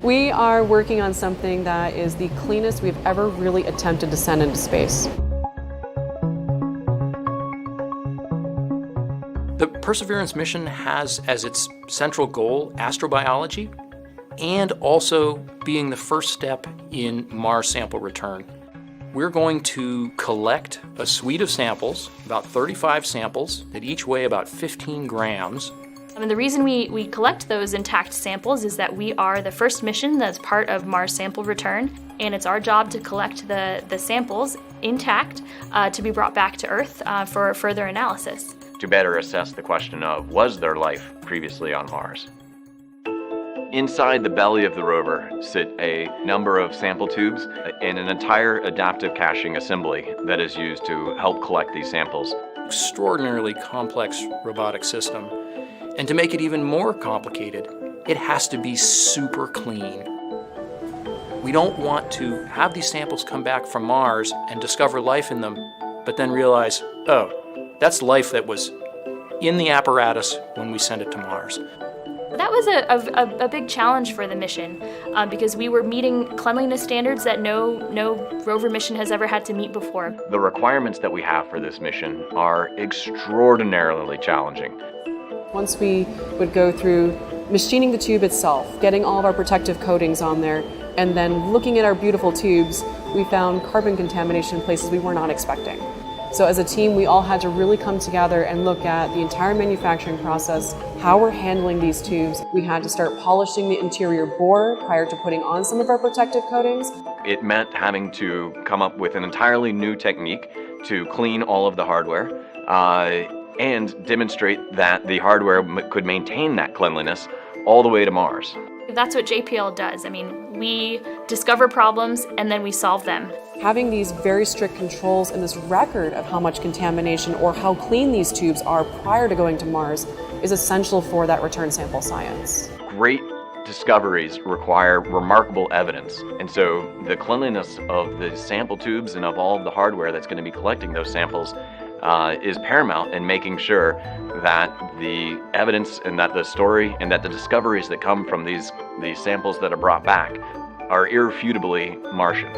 We are working on something that is the cleanest we've ever really attempted to send into space. The Perseverance mission has as its central goal astrobiology and also being the first step in Mars sample return. We're going to collect a suite of samples, about 35 samples, that each weigh about 15 grams. And the reason we collect those intact samples is that we are the first mission that's part of Mars sample return, and it's our job to collect the samples intact to be brought back to Earth for further analysis. To better assess the question of, was there life previously on Mars? Inside the belly of the rover sit a number of sample tubes and an entire adaptive caching assembly that is used to help collect these samples. Extraordinarily complex robotic system. And to make it even more complicated, it has to be super clean. We don't want to have these samples come back from Mars and discover life in them, but then realize, oh, that's life that was in the apparatus when we sent it to Mars. That was a big challenge for the mission because we were meeting cleanliness standards that no rover mission has ever had to meet before. The requirements that we have for this mission are extraordinarily challenging. Once we would go through machining the tube itself, getting all of our protective coatings on there, and then looking at our beautiful tubes, we found carbon contamination in places we were not expecting. So as a team, we all had to really come together and look at the entire manufacturing process, how we're handling these tubes. We had to start polishing the interior bore prior to putting on some of our protective coatings. It meant having to come up with an entirely new technique to clean all of the hardware and demonstrate that the hardware could maintain that cleanliness all the way to Mars. That's what JPL does. I mean, we discover problems and then we solve them. Having these very strict controls and this record of how much contamination or how clean these tubes are prior to going to Mars is essential for that return sample science. Great discoveries require remarkable evidence, and so the cleanliness of the sample tubes and of all of the hardware that's going to be collecting those samples is paramount in making sure that the evidence and that the story and that the discoveries that come from these samples that are brought back are irrefutably Martian.